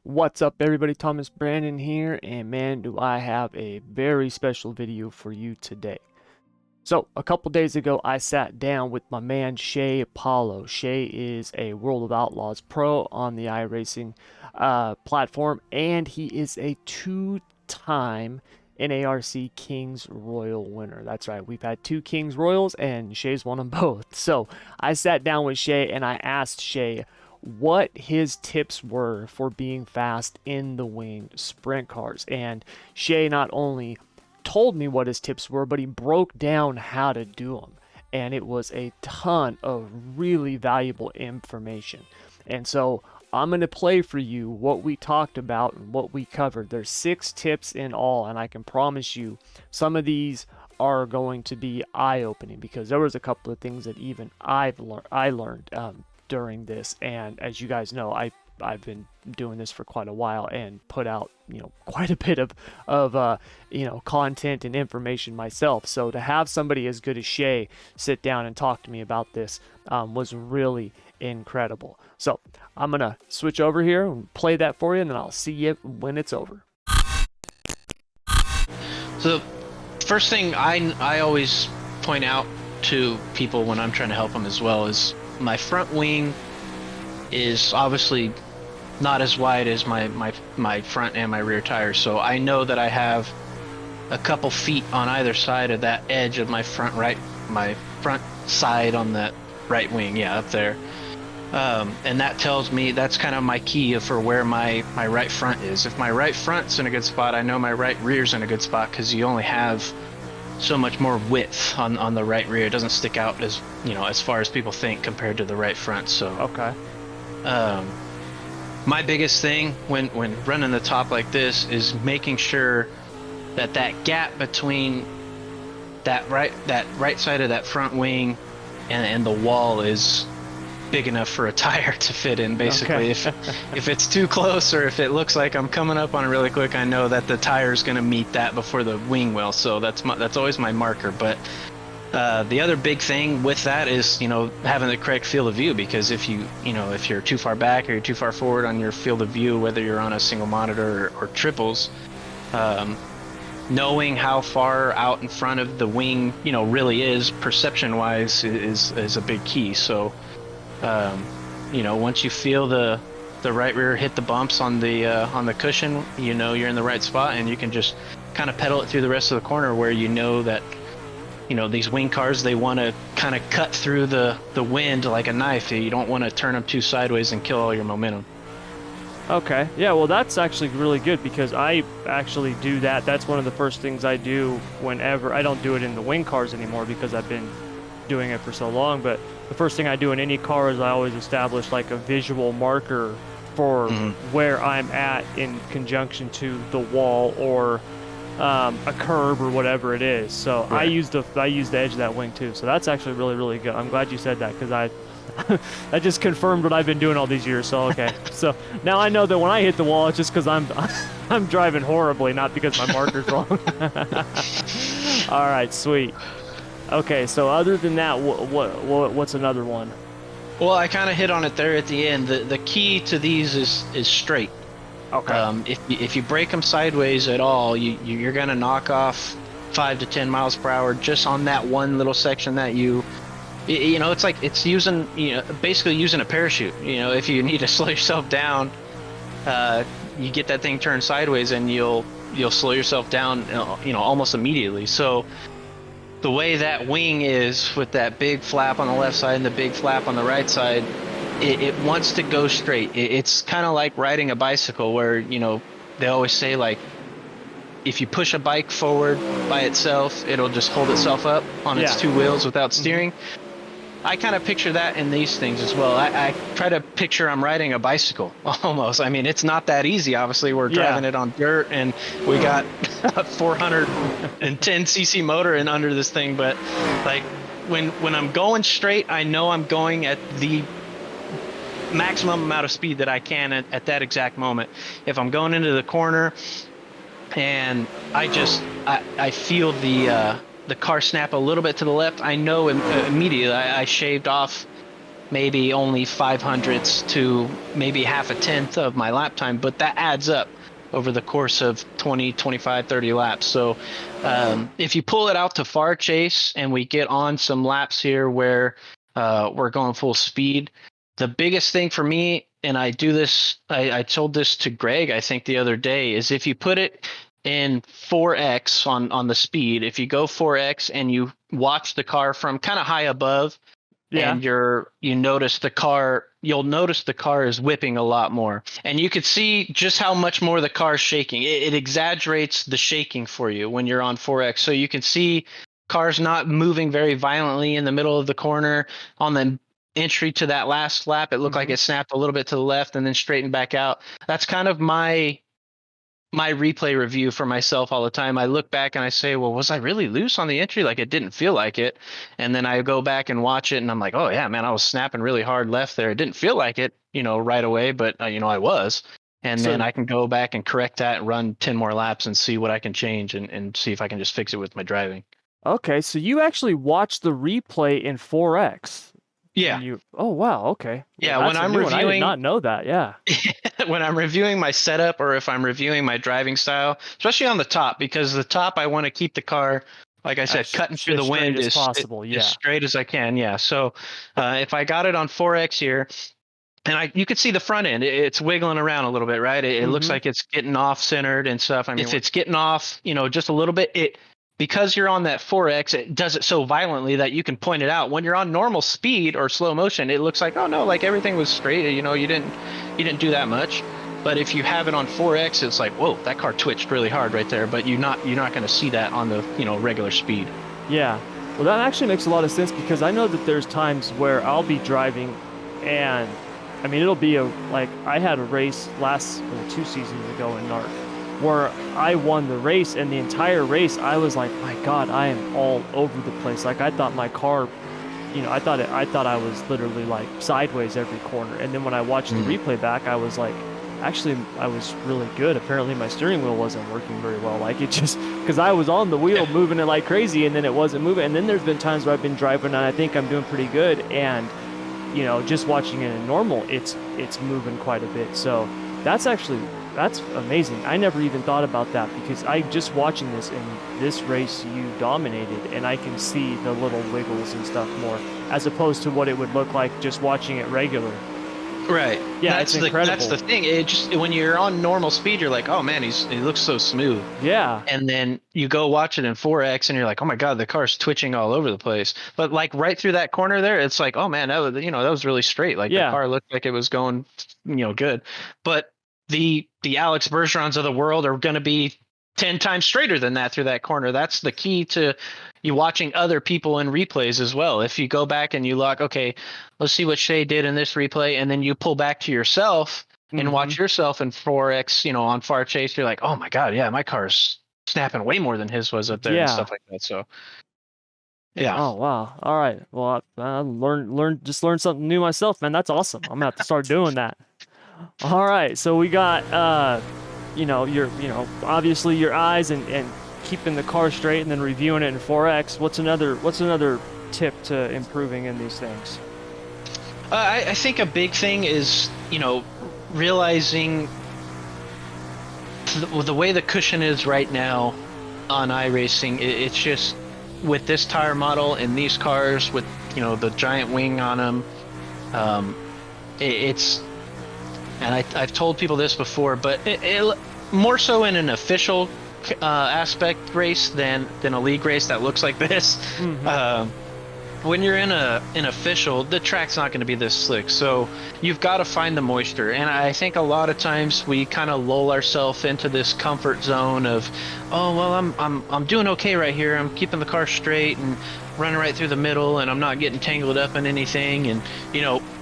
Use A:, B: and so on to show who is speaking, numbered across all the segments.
A: What's up, everybody? Thomas Brandon here, and man, do I have a very special video for you today. So, a couple days ago, I sat down with my man Shae Paulo. Shae is a World of Outlaws pro on the iRacing platform, and he is a two-time NARC Kings Royal winner. That's right, we've had two Kings Royals, and Shae's won them both. So, I sat down with Shae and I asked Shae what his tips were for being fast in the winged sprint cars. And Shae not only told me what his tips were, but he broke down how to do them. And it was a ton of really valuable information. And so I'm going to play for you what we talked about and what we covered. There's 6 tips in all, and I can promise you some of these are going to be eye-opening because there was a couple of things that even I learned during this. And as you guys know, I've been doing this for quite a while and put out, quite a bit of content and information myself. So to have somebody as good as Shae sit down and talk to me about this was really incredible. So I'm going to switch over here and play that for you, and then I'll see you when it's over.
B: So first thing I always point out to people when I'm trying to help them as well is my front wing is obviously not as wide as my front and my rear tires, so I know that I have a couple feet on either side of that edge of my front side on that right wing, yeah, up there. And that tells me, that's kind of my key for where my right front is. If my right front's in a good spot, I know my right rear's in a good spot, because you only have so much more width on the right rear. It doesn't stick out as far as people think compared to the right front. So
A: Okay.
B: My biggest thing when running the top like this is making sure that gap between that right side of that front wing and the wall is big enough for a tire to fit in, basically.
A: Okay.
B: If it's too close, or if it looks like I'm coming up on it really quick, I know that the tire is going to meet that before the wing will. So that's always my marker. But the other big thing with that is having the correct field of view, because if you're too far back or you're too far forward on your field of view, whether you're on a single monitor or triples, knowing how far out in front of the wing really is, perception wise, is a big key. So once you feel the right rear hit the bumps on the cushion, you're in the right spot, and you can just kind of pedal it through the rest of the corner, where that these wing cars, they want to kind of cut through the wind like a knife. You don't want to turn them too sideways and kill all your momentum.
A: Okay. Yeah, well, that's actually really good, because I actually do that. That's one of the first things I do whenever I don't do it in the wing cars anymore, because I've been doing it for so long. But the first thing I do in any car is I always establish like a visual marker for where I'm at in conjunction to the wall or a curb or whatever it is. So right. I use the edge of that wing too. So that's actually really, really good. I'm glad you said that, because that just confirmed what I've been doing all these years. So okay. So now I know that when I hit the wall, it's just because I'm driving horribly, not because my marker's wrong. All right, sweet. Okay, so other than that, what's another one?
B: Well, I kind of hit on it there at the end. The key to these is straight.
A: Okay.
B: If you break them sideways at all, you're gonna knock off 5 to 10 miles per hour just on that one little section that it's like it's using basically using a parachute. If you need to slow yourself down, you get that thing turned sideways, and you'll slow yourself down almost immediately. So the way that wing is, with that big flap on the left side and the big flap on the right side, it wants to go straight. It's kind of like riding a bicycle, where they always say, like, if you push a bike forward by itself, it'll just hold itself up on its two wheels without steering. I kind of picture that in these things as well. I try to picture I'm riding a bicycle, almost. I mean, it's not that easy. Obviously, we're driving it on dirt, and we got a 410 cc motor in under this thing. But like when I'm going straight, I know I'm going at the maximum amount of speed that I can at that exact moment. If I'm going into the corner and I feel the car snap a little bit to the left, I know immediately I shaved off maybe only 500ths to maybe half a tenth of my lap time, but that adds up over the course of 20, 25, 30 laps. So if you pull it out to far chase and we get on some laps here where we're going full speed, the biggest thing for me, and I do this, I told this to Greg, I think the other day, is if you put it in 4x on the speed, if you go 4x and you watch the car from kind of high above,
A: Yeah.
B: and you notice the car, you'll notice the car is whipping a lot more, and you could see just how much more the car is shaking. It exaggerates the shaking for you when you're on 4x, so you can see cars not moving very violently in the middle of the corner. On the entry to that last lap, it looked like it snapped a little bit to the left and then straightened back out. That's kind of my replay review for myself all the time. I look back and I say, well, was I really loose on the entry? Like, it didn't feel like it. And then I go back and watch it and I'm like, oh yeah, man, I was snapping really hard left there. It didn't feel like it, right away, but I was. And
A: So
B: then I can go back and correct that and run 10 more laps and see what I can change and see if I can just fix it with my driving.
A: okay, so you actually watched the replay in 4x.
B: Yeah.
A: Oh wow, okay.
B: Yeah,
A: Well,
B: when
A: that's a
B: I'm
A: new one. I did
B: reviewing
A: not know that. Yeah.
B: when I'm reviewing my setup or if I'm reviewing my driving style, especially on the top, because the top I want to keep the car, like I said, cutting through the
A: straight
B: wind
A: as
B: as
A: possible. Yeah.
B: as straight as I can. Yeah. So if I got it on 4x here, and you could see the front end, it's wiggling around a little bit, right? It looks like it's getting off centered and stuff. I mean, if it's getting off, just a little bit, because you're on that 4x, it does it so violently that you can point it out. When you're on normal speed or slow motion, it looks like, oh no, like everything was straight. You didn't do that much. But if you have it on 4x, it's like, whoa, that car twitched really hard right there. But you're not going to see that on the regular speed.
A: Yeah. Well, that actually makes a lot of sense because I know that there's times where I'll be driving and I mean, it'll be like I had a race 2 seasons ago in NARC where I won the race, and the entire race I was like, my God, I am all over the place. Like I thought my car, I thought I was literally like sideways every corner. And then when I watched the replay back, I was like, actually, I was really good. Apparently my steering wheel wasn't working very well. Like it just, because I was on the wheel moving it like crazy, and then it wasn't moving. And then there's been times where I've been driving and I think I'm doing pretty good, and just watching it in normal, it's moving quite a bit. So that's amazing. I never even thought about that because I just watching this in this race you dominated, and I can see the little wiggles and stuff more as opposed to what it would look like just watching it regular.
B: Right.
A: Yeah, that's incredible.
B: That's the thing. It just, when you're on normal speed, you're like, oh man, he looks so smooth.
A: Yeah.
B: And then you go watch it in 4x and you're like, oh my God, the car's twitching all over the place. But like right through that corner there, it's like, oh man, that was really straight. Like the car looked like it was going, good. But the Alex Bergerons of the world are going to be 10 times straighter than that through that corner. That's the key to you watching other people in replays as well. If you go back and you look, okay, let's see what Shae did in this replay, and then you pull back to yourself and watch yourself in 4x, on far chase, you're like, oh my God, yeah, my car's snapping way more than his was up there and stuff like that. So yeah.
A: Oh wow. All right. Well, I learned something new myself, man. That's awesome. I'm gonna have to start doing that. All right. So we got your obviously your eyes and keeping the car straight and then reviewing it in 4x. What's another tip to improving in these things?
B: I think a big thing is, realizing the way the cushion is right now on iRacing. It's just with this tire model and these cars with, the giant wing on them. It's, and I've told people this before, but it more so in an official aspect race than a league race that looks like this. When you're in an official, the track's not going to be this slick, so you've got to find the moisture. And I think a lot of times we kind of lull ourselves into this comfort zone of, oh well, I'm doing okay right here. I'm keeping the car straight and running right through the middle, and I'm not getting tangled up in anything. And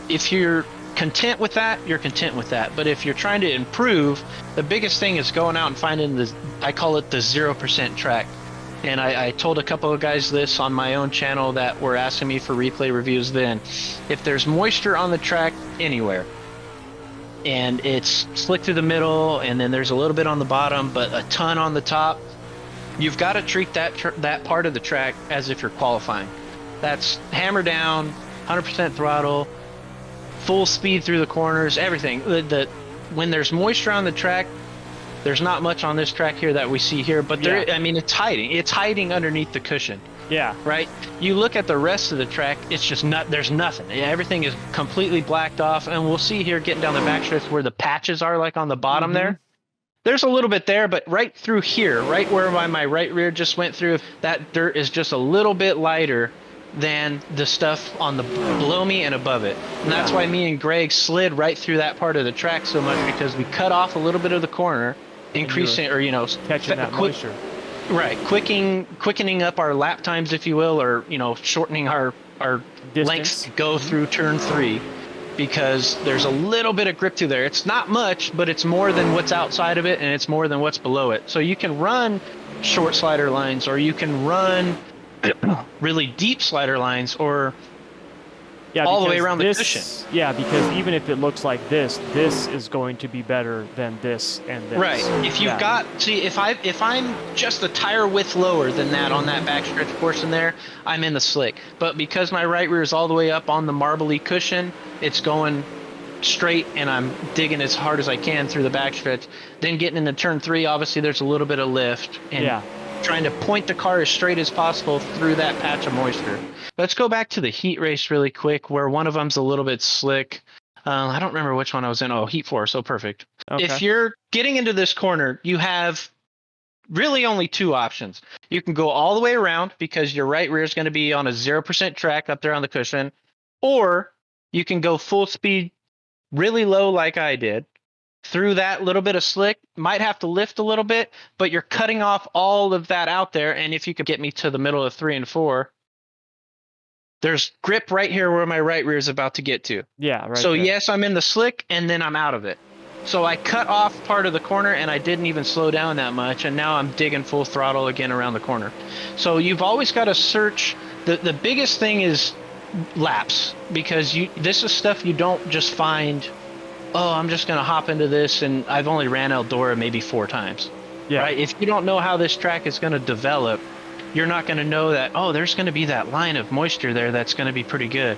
B: if you're content with that, you're content with that. But if you're trying to improve, the biggest thing is going out and finding I call it the 0% track. And I told a couple of guys this on my own channel that were asking me for replay reviews then. If there's moisture on the track anywhere, and it's slick through the middle, and then there's a little bit on the bottom, but a ton on the top, you've got to treat that part of the track as if you're qualifying. That's hammer down, 100% throttle, full speed through the corners, everything. When there's moisture on the track, there's not much on this track here that we see here, but there,
A: Yeah.
B: I mean, it's hiding. It's hiding underneath the cushion,
A: Yeah.
B: right? You look at the rest of the track, it's just there's nothing. Everything is completely blacked off, and we'll see here getting down the backstretch where the patches are, like on the bottom there. There's a little bit there, but right through here, right where my right rear just went through, that dirt is just a little bit lighter than the stuff on the below me and above it. And that's why me and Greg slid right through that part of the track so much, because we cut off a little bit of the corner, increasing, or
A: catching that moisture.
B: Right, quickening up our lap times, if you will, or shortening our lengths to go through turn 3. Because there's a little bit of grip through there. It's not much, but it's more than what's outside of it, and it's more than what's below it. So you can run short slider lines, or you can run really deep slider lines, or all the way around the cushion.
A: Yeah, because even if it looks like this is going to be better than this and this.
B: Right. If you've got, see, if I'm just a tire width lower than that on that backstretch portion there, I'm in the slick. But because my right rear is all the way up on the marbly cushion, it's going straight, and I'm digging as hard as I can through the backstretch. Then getting into turn 3, obviously there's a little bit of lift, and trying to point the car as straight as possible through that patch of moisture. Let's go back to the heat race really quick, where one of them's a little bit slick. I don't remember which one I was in. Oh, heat 4, so perfect. Okay. If you're getting into this corner, you have really only 2 options. You can go all the way around, because your right rear is going to be on a 0% track up there on the cushion, or you can go full speed really low like I did, through that little bit of slick. Might have to lift a little bit, but you're cutting off all of that out there. And if you could get me to the middle of 3 and 4, there's grip right here where my right rear is about to get to.
A: Yeah, right.
B: So yes, I'm in the slick, and then I'm out of it. So I cut off part of the corner, and I didn't even slow down that much, and now I'm digging full throttle again around the corner. So you've always got to search. The biggest thing is laps, because this is stuff you don't just find, oh, I'm just going to hop into this, and I've only ran Eldora maybe 4 times. Yeah. Right? If you don't know how this track is going to develop, you're not going to know that, oh, there's going to be that line of moisture there that's going to be pretty good.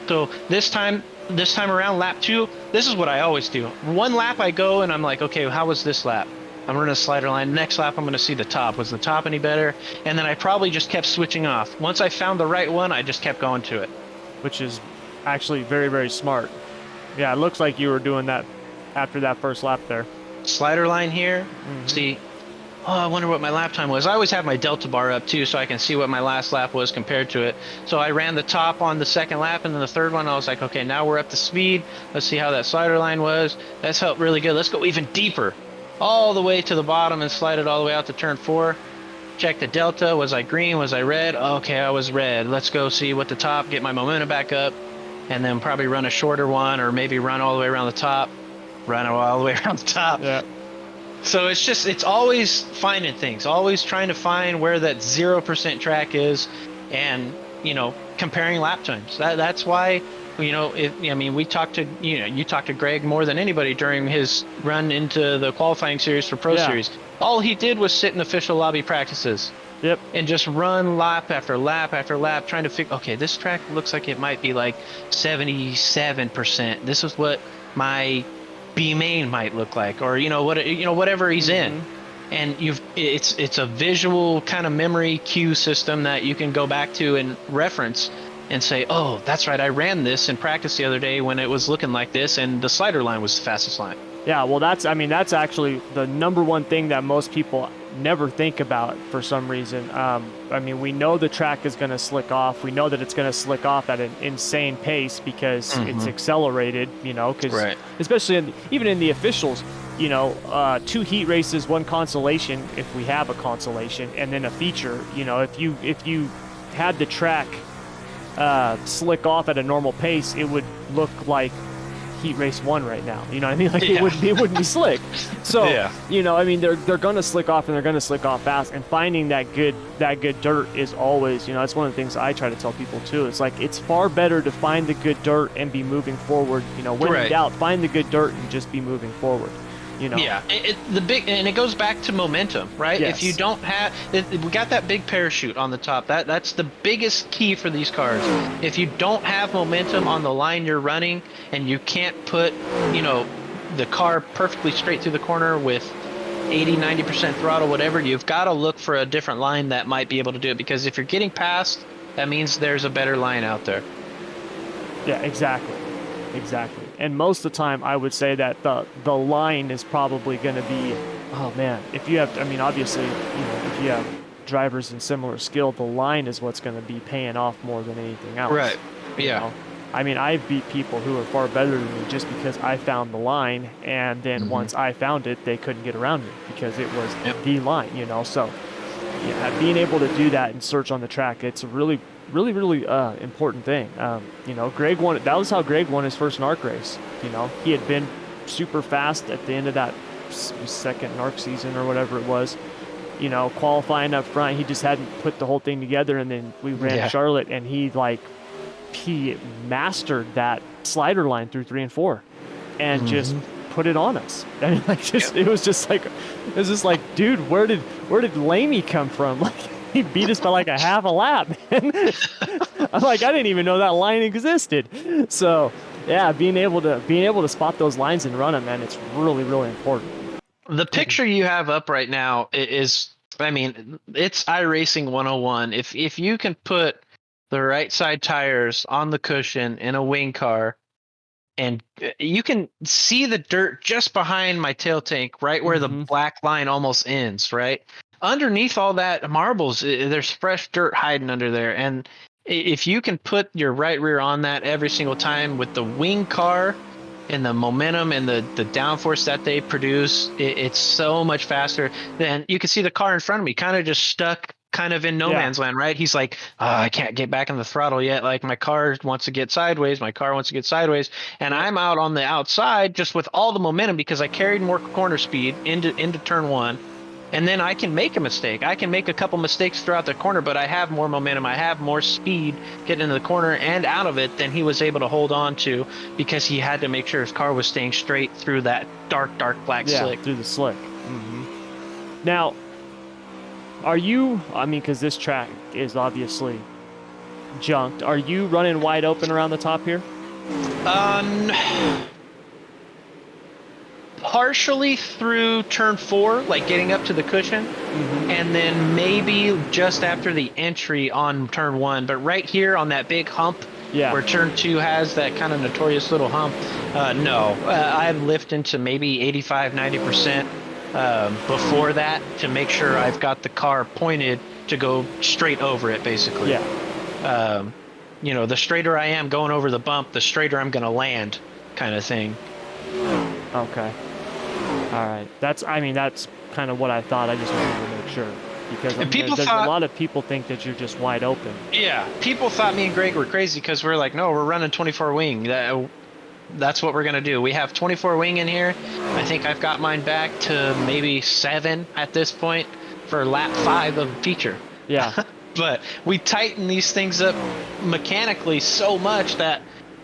B: So this time around, lap 2, this is what I always do. 1 lap I go, and I'm like, okay, how was this lap? I'm running a slider line. Next lap, I'm going to see the top. Was the top any better? And then I probably just kept switching off. Once I found the right one, I just kept going to it.
A: Which is actually very, very smart. Yeah, it looks like you were doing that after that first lap there.
B: Slider line here. See, oh, I wonder what my lap time was. I always have my delta bar up too, so I can see what my last lap was compared to it. So I ran the top on the second lap, and then the third one, I was like, okay, now we're up to speed. Let's see how that slider line was. That's felt really good. Let's go even deeper, all the way to the bottom, and slide it all the way out to turn 4. Check the delta. Was I green? Was I red? Okay, I was red. Let's go see what the top, get my momentum back up, and then probably run a shorter one, or maybe run all the way around the top. Run all the way around the top.
A: Yeah.
B: So it's always finding things, always trying to find where that 0% track is, and comparing lap times. That's why we talked to you talked to Greg more than anybody during his run into the qualifying series for Pro Series. All he did was sit in official lobby practices. Yep. And just run lap after lap after lap, trying to figure, okay, this track looks like it might be like 77%. This is what my B main might look like, or whatever he's in. And it's a visual kind of memory cue system that you can go back to and reference and say, oh, that's right, I ran this in practice the other day when it was looking like this, and the slider line was the fastest line.
A: Yeah, well, that's actually the number one thing that most people never think about for some reason. We know the track is going to slick off. We know that it's going to slick off at an insane pace because it's accelerated, because especially even in the officials, 2 heat races, 1 consolation, if we have a consolation, and then a feature. If you had the track slick off at a normal pace, it would look like heat race 1 right now. You know what I mean? Like it wouldn't be slick. So they're gonna slick off, and they're gonna slick off fast. And finding that good dirt is always, that's one of the things I try to tell people too. It's like it's far better to find the good dirt and be moving forward. When in doubt, find the good dirt and just be moving forward. you know?
B: Yeah, and it goes back to momentum, right? If you
A: Yes.
B: don't have, we got that big parachute on the top. That's the biggest key for these cars. If you don't have momentum on the line you're running, and you can't put, you know, the car perfectly straight through the corner with 80-90% throttle, whatever, you've got to look for a different line that might be able to do it. Because if you're getting past, that means there's a better line out there.
A: Yeah, exactly. Exactly. And most of the time, I would say that the line is probably going to be, oh man, if you have, I mean, obviously, you know, if you have drivers in similar skill, the line is what's going to be paying off more than anything else.
B: Right.
A: You
B: Yeah.
A: know, I mean, I've beat people who are far better than me just because I found the line, and then
B: Hmm.
A: once I found it, they couldn't get around me because it was
B: Yep.
A: the line. You know, so yeah, being able to do that and search on the track, it's a really, really, really important thing. You know, Greg won. That was how Greg won his first NARC race. You know, he had been super fast at the end of that second NARC season or whatever it was. You know, qualifying up front, he just hadn't put the whole thing together. And then we ran
B: Yeah.
A: Charlotte, and he mastered that slider line through 3 and 4, and just
B: Hmm.
A: put it on us. I mean, like, just
B: Yep.
A: it was just like, dude, where did Lamy come from? Like, he beat us by like a half a lap, man. I'm like, I didn't even know that line existed. So yeah, being able to spot those lines and run them, man, it's really, really important.
B: The picture you have up right now is, I mean, it's iRacing 101. If you can put the right side tires on the cushion in a wing car, and you can see the dirt just behind my tail tank, right where the
A: Mm-hmm.
B: black line almost ends, right? Underneath all that marbles, there's fresh dirt hiding under there. And if you can put your right rear on that every single time with the wing car and the momentum and the downforce that they produce, it's so much faster. Then you can see the car in front of me kind of just stuck kind of in no
A: Yeah.
B: man's land, right? He's like, oh, I can't get back in the throttle yet. Like my car wants to get sideways. My car wants to get sideways. And
A: Yep.
B: I'm out on the outside just with all the momentum because I carried more corner speed into turn one. And then I can make a mistake. I can make a couple mistakes throughout the corner, but I have more momentum. I have more speed getting into the corner and out of it than he was able to hold on to because he had to make sure his car was staying straight through that dark, dark black
A: Yeah,
B: slick.
A: through the slick. Now, are you? I mean, because this track is obviously junked. Are you running wide open around the top here?
B: Um, Partially through turn four, like getting up to the cushion, and then maybe just after the entry on turn one. But right here on that big hump,
A: Yeah.
B: where turn two has that kind of notorious little hump, no, I've lifted into maybe 85-90% before that to make sure I've got the car pointed to go straight over it, basically.
A: Yeah.
B: You know, the straighter I am going over the bump, the straighter I'm going to land, kind of thing.
A: Okay. All right. I mean, that's kind of what I thought. I just wanted to make sure because I
B: And
A: mean,
B: people
A: there's
B: thought,
A: a lot of people think that you're just wide open.
B: yeah, people thought me and Greg were crazy because we're like, no, we're running 24 wing. That's what we're gonna do. We have 24 wing in here. I think I've got mine back to maybe 7 at this point for lap 5 of feature.
A: Yeah.
B: But we tighten these things up mechanically so much that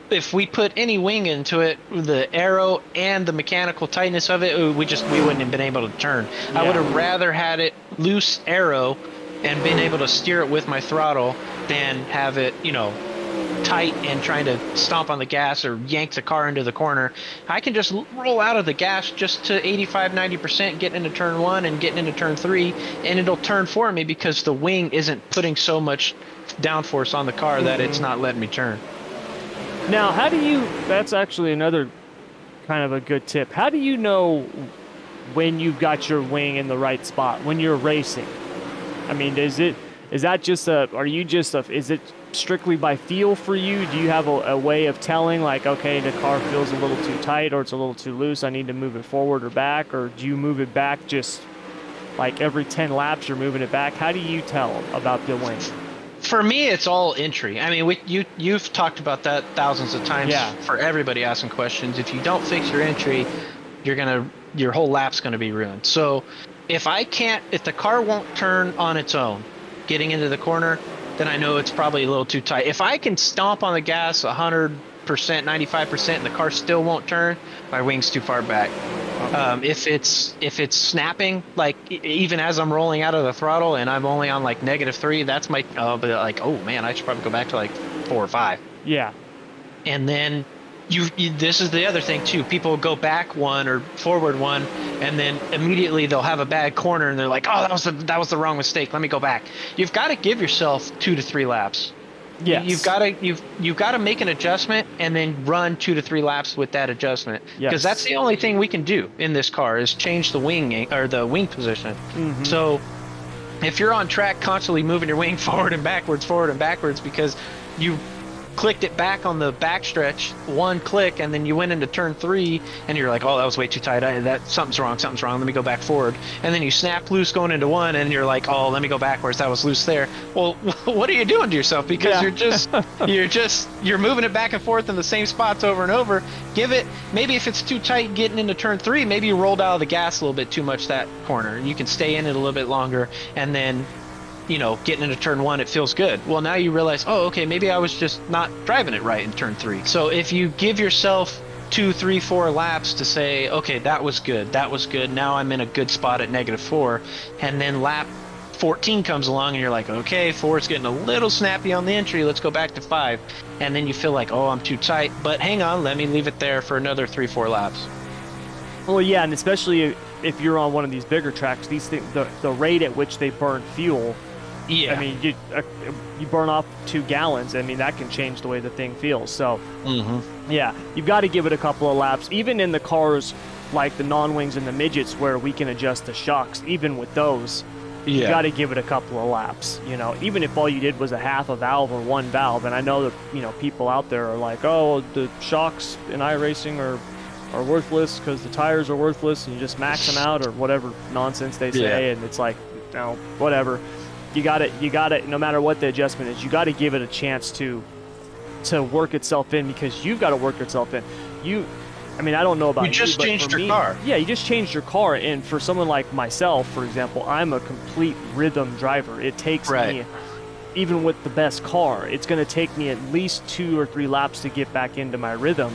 B: if we put any wing into it, the aero and the mechanical tightness of it, we wouldn't have been able to turn.
A: Yeah.
B: I would have rather had it loose aero and been able to steer it with my throttle than have it, you know, tight and trying to stomp on the gas or yank the car into the corner. I can just roll out of the gas just to 85-90%, getting into turn one and getting into turn three, and it'll turn for me because the wing isn't putting so much downforce on the car that it's not letting me turn.
A: Now, that's actually another kind of a good tip. How do you know when you've got your wing in the right spot when you're racing? I mean, is it strictly by feel for you? Do you have a way of telling, like, okay, the car feels a little too tight or it's a little too loose, I need to move it forward or back? Or do you move it back just like every 10 laps you're moving it back? How do you tell about the wing?
B: For me, it's all entry. I mean, you've talked about that thousands of times.
A: Yeah.
B: For everybody asking questions, if you don't fix your entry, your whole lap's gonna be ruined. So if the car won't turn on its own, getting into the corner, then I know it's probably a little too tight. If I can stomp on the gas 100%, 95%, and the car still won't turn, my wing's too far back.
A: Okay.
B: If it's snapping, like even as I'm rolling out of the throttle and I'm only on like -3, that's my but like, oh man, I should probably go back to like 4 or 5.
A: Yeah.
B: And then this is the other thing too. People go back one or forward one, and then immediately they'll have a bad corner, and they're like, "Oh, that was the wrong mistake. Let me go back." You've got to give yourself 2 to 3 laps. You've
A: Yes.
B: got to you've got to make an adjustment and then run 2 to 3 laps with that adjustment, because that's
A: Yes.
B: the only thing we can do in this car is change the or the wing position.
A: Mm-hmm.
B: So if you're on track constantly moving your wing forward and backwards because you clicked it back on the backstretch, one click, and then you went into turn 3 and you're like, oh, that was way too tight, that something's wrong, let me go back forward, and then you snap loose going into one and you're like, oh, let me go backwards, that was loose there. Well, what are you doing to yourself? Because you're moving it back and forth in the same spots over and over. Give it, maybe if it's too tight getting into turn 3, maybe you rolled out of the gas a little bit too much that corner, you can stay in it a little bit longer, and then getting into turn 1, it feels good. Well, now you realize, oh, okay, maybe I was just not driving it right in turn 3. So if you give yourself 2, 3, 4 laps to say, okay, that was good, now I'm in a good spot at -4, and then lap 14 comes along and you're like, okay, 4 is getting a little snappy on the entry, let's go back to 5, and then you feel like, oh, I'm too tight, but hang on, let me leave it there for another 3, 4 laps.
A: Well, yeah, and especially if you're on one of these bigger tracks, these things, the rate at which they burn fuel.
B: Yeah.
A: I mean, you burn off 2 gallons. I mean, that can change the way the thing feels. So, yeah, you've got to give it a couple of laps. Even in the cars like the non-wings and the midgets where we can adjust the shocks, even with those, you got to give it a couple of laps. Even if all you did was a half a valve or 1 valve. And I know that, people out there are like, oh, the shocks in iRacing are worthless because the tires are worthless and you just max them out or whatever nonsense they say. And it's like, no, whatever. You got it. No matter what the adjustment is, you got to give it a chance to work itself in, because you've got to work yourself in. I mean, I don't know about you.
B: You just changed your car.
A: Yeah, you just changed your car. And for someone like myself, for example, I'm a complete rhythm driver. It takes me, even with the best car, it's going to take me at least 2 or 3 laps to get back into my rhythm.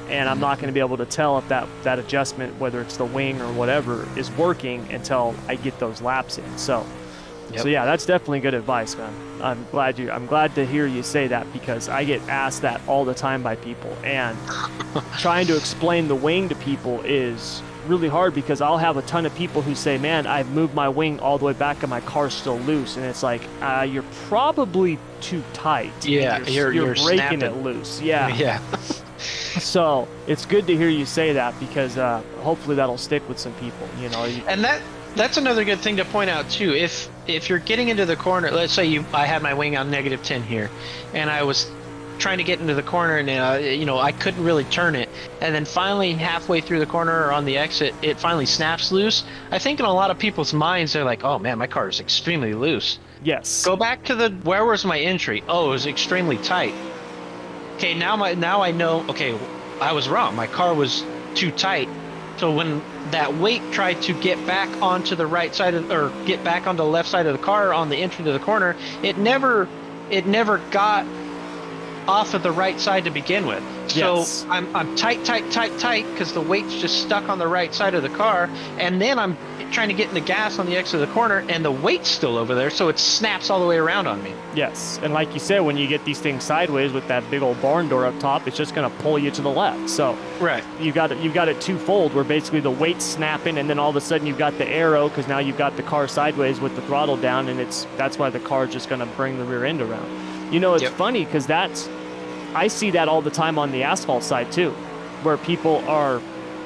A: And I'm not going to be able to tell if that adjustment, whether it's the wing or whatever, is working until I get those laps in. So yeah, that's definitely good advice, man. I'm glad to hear you say that, because I get asked that all the time by people, and trying to explain the wing to people is really hard, because I'll have a ton of people who say, man, I've moved my wing all the way back and my car's still loose, and it's like, you're probably too tight.
B: Yeah,
A: you're breaking
B: snapping
A: it loose. Yeah. So it's good to hear you say that, because hopefully that'll stick with some people.
B: And that's another good thing to point out too. If you're getting into the corner, let's say I had my wing on -10 here, and I was trying to get into the corner, and I couldn't really turn it, and then finally halfway through the corner or on the exit, it finally snaps loose. I think in a lot of people's minds, they're like, oh man, my car is extremely loose.
A: Yes.
B: Go back to where was my entry? Oh, it was extremely tight. Okay, now I know. Okay, I was wrong. My car was too tight. So when that weight tried to get back onto the right side or get back onto the left side of the car on the entry to the corner, it never got off of the right side to begin with. So
A: Yes.
B: I'm tight because the weight's just stuck on the right side of the car, and then I'm trying to get in the gas on the exit of the corner, and the weight's still over there, so it snaps all the way around on me.
A: Yes, and like you said, when you get these things sideways with that big old barn door up top, it's just going to pull you to the left. So you've got it twofold, where basically the weight's snapping, and then all of a sudden you've got the arrow, because now you've got the car sideways with the throttle down, and that's why the car's just going to bring the rear end around. It's funny, because I see that all the time on the asphalt side too, where people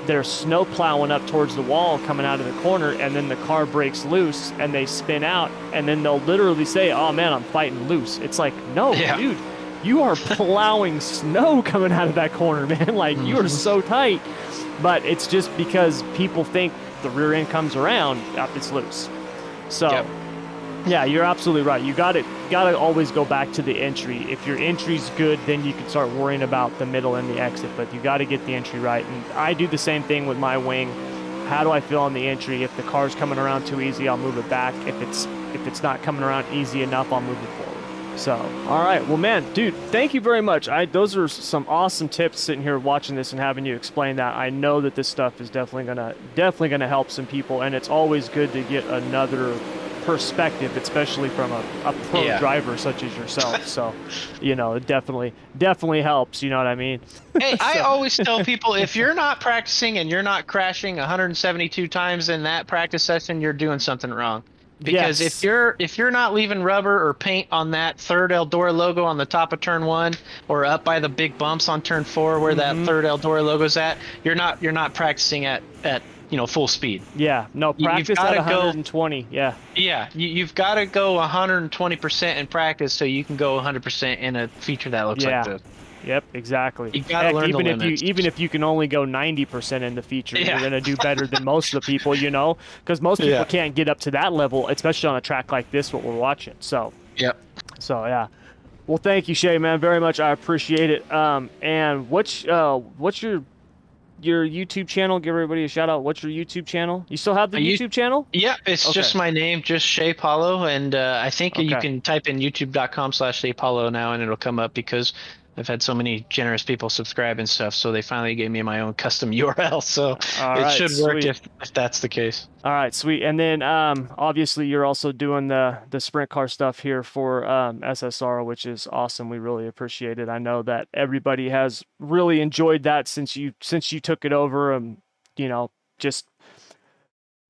A: they're snow plowing up towards the wall coming out of the corner, and then the car breaks loose and they spin out, and then they'll literally say, oh man, I'm fighting loose. It's like, no, dude, you are plowing snow coming out of that corner, man. Like, you are so tight. But it's just because people think the rear end comes around, it's loose. So yeah, you're absolutely right. You got to always go back to the entry. If your entry's good, then you can start worrying about the middle and the exit, but you got to get the entry right. And I do the same thing with my wing. How do I feel on the entry? If the car's coming around too easy, I'll move it back. If it's not coming around easy enough, I'll move it forward. So, all right. Well, man, dude, thank you very much. Those are some awesome tips sitting here watching this and having you explain that. I know that this stuff is definitely gonna help some people, and it's always good to get another perspective, especially from a pro driver such as yourself. So, it definitely helps. You know what I mean?
B: Hey, I
A: So,
B: always tell people, if you're not practicing and you're not crashing 172 times in that practice session, you're doing something wrong. Because
A: yes.
B: if you're not leaving rubber or paint on that third Eldora logo on the top of turn 1, or up by the big bumps on turn 4 where that third Eldora logo's at, you're not practicing at full speed.
A: Yeah. No, practice at 120. Yeah.
B: Yeah, you've got to go 120% in practice so you can go 100% in a feature that looks like this.
A: Yep, exactly.
B: You gotta learn the limits.
A: Even if you can only go 90% in the feature, you're gonna do better than most of the people, because most people can't get up to that level, especially on a track like this, what we're watching. So, yeah. Well, thank you, Shae, man, very much. I appreciate it. And what's your YouTube channel? Give everybody a shout out. What's your YouTube channel? You still have the YouTube channel?
B: Yeah, it's just my name, just Shae Paulo, and I think you can type in youtube.com/Shae Paulo now, and it'll come up because I've had so many generous people subscribe and stuff, so they finally gave me my own custom URL. So it should work if that's the case.
A: All right, sweet. And then obviously you're also doing the sprint car stuff here for SSR, which is awesome. We really appreciate it. I know that everybody has really enjoyed that since you took it over. Just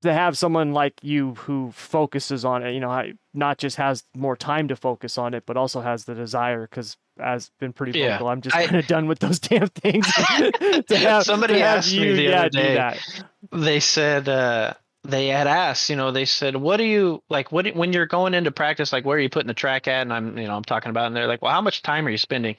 A: to have someone like you who focuses on it, not just has more time to focus on it, but also has the desire, because has been pretty vocal. I'm just kind of done with those damn things.
B: Somebody asked me the other day. They said they had asked, they said, "What do you like? When you're going into practice, like where are you putting the track at?" And I'm talking about, it, and they're like, "Well, how much time are you spending?"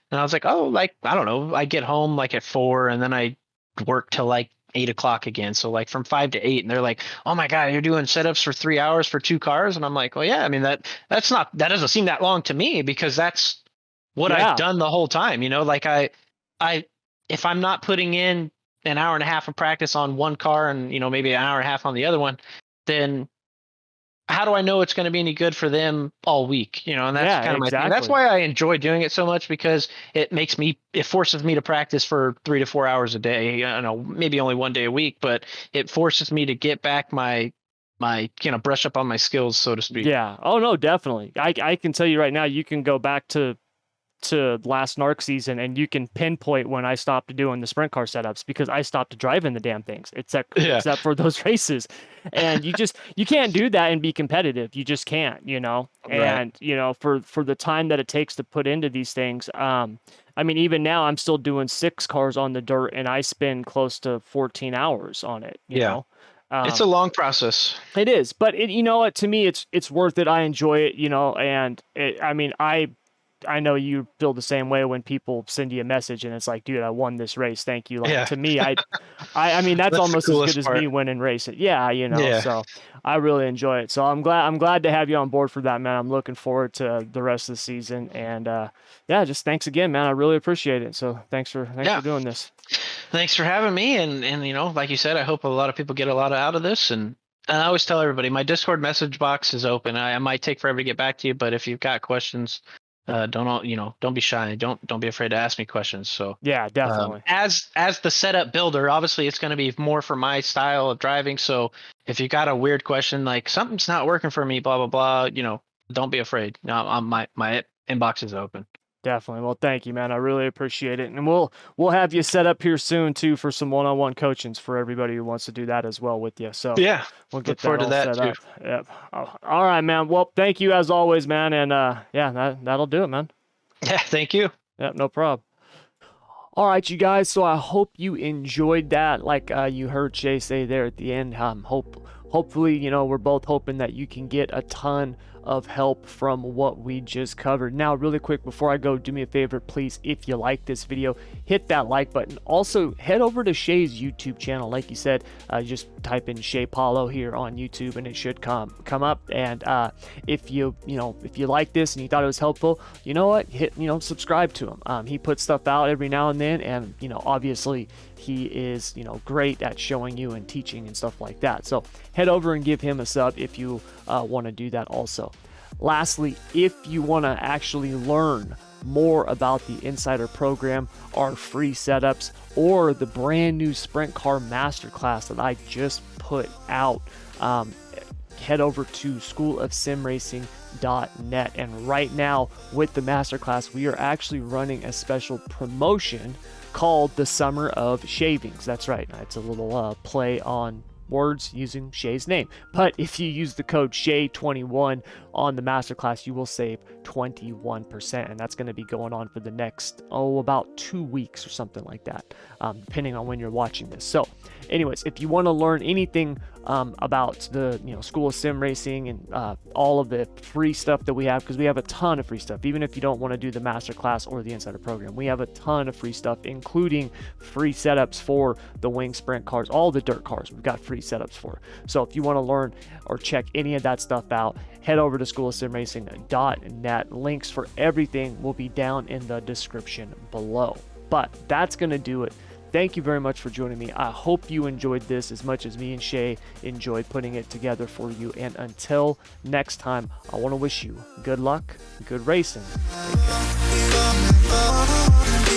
B: And I was like, "Oh, like I don't know. I get home like at 4, and then I work till like 8 o'clock again. So like from 5 to 8." And they're like, "Oh my God, you're doing setups for 3 hours for 2 cars?" And I'm like, "Well, yeah. I mean that doesn't seem that long to me, because that's what I've done the whole time. Like if I'm not putting in an hour and a half of practice on one car and maybe an hour and a half on the other one, then how do I know it's going to be any good for them all week? And that's kind of my thing. That's why I enjoy doing it so much, because it forces me to practice for 3 to 4 hours a day. I don't know, maybe only one day a week, but it forces me to get back my brush up on my skills, so to speak.
A: Yeah. Oh no, definitely. I can tell you right now, you can go back to last NARC season and you can pinpoint when I stopped doing the sprint car setups, because I stopped driving the damn things, except for those races. And you can't do that and be competitive. You just can't, and for the time that it takes to put into these things. I mean, even now I'm still doing 6 cars on the dirt and I spend close to 14 hours on it, you know?
B: It's a long process.
A: It is, but what, to me, it's worth it. I enjoy it, and I know you feel the same way when people send you a message and it's like, "Dude, I won this race. Thank you." Like, to me, I mean, that's almost as good as me winning race. Yeah. So I really enjoy it. So I'm glad to have you on board for that, man. I'm looking forward to the rest of the season. And just thanks again, man. I really appreciate it. So thanks for doing this.
B: Thanks for having me. And like you said, I hope a lot of people get a lot out of this. And I always tell everybody, my Discord message box is open. I might take forever to get back to you, but if you've got questions, don't be shy. Don't be afraid to ask me questions. So
A: yeah, definitely.
B: As the setup builder, obviously it's going to be more for my style of driving. So if you got a weird question, like something's not working for me, blah blah blah, don't be afraid. My inbox is open.
A: Definitely. Well, thank you, man. I really appreciate it. And we'll have you set up here soon too for some one-on-one coachings for everybody who wants to do that as well with you. So
B: yeah,
A: we'll get forward to that too. Yep. All right, man. Well, thank you as always, man. And that'll do it, man.
B: Yeah, thank you.
A: Yep, no problem. All right, you guys. So I hope you enjoyed that. Like you heard Shae say there at the end. Hopefully, we're both hoping that you can get a ton of help from what we just covered. Now, really quick, before I go, do me a favor, please, if you like this video, hit that like button. Also, head over to Shae's YouTube channel. Like you said, just type in Shae Paulo here on YouTube and it should come up. And if you like this and you thought it was helpful, you know what, hit subscribe to him. He puts stuff out every now and then, and obviously he is great at showing you and teaching and stuff like that. So head over and give him a sub if you want to do that also. Lastly, if you want to actually learn more about the Insider program, our free setups, or the brand new Sprint Car Masterclass that I just put out, head over to schoolofsimracing.net. And right now with the Masterclass, we are actually running a special promotion called the Summer of Shae-vings. That's right. It's a little play on words using Shae's name. But if you use the code SHAE21 on the Masterclass, you will save 21%. And that's going to be going on for the next, about 2 weeks or something like that, depending on when you're watching this. So anyways, if you want to learn anything about the School of Sim Racing and all of the free stuff that we have, because we have a ton of free stuff, even if you don't want to do the Masterclass or the Insider program, we have a ton of free stuff, including free setups for the wing sprint cars, all the dirt cars we've got free setups for. So if you want to learn or check any of that stuff out, head over to schoolofsimracing.net. Links for everything will be down in the description below. But that's going to do it. Thank you very much for joining me. I hope you enjoyed this as much as me and Shae enjoyed putting it together for you. And until next time, I want to wish you good luck, good racing. Take care.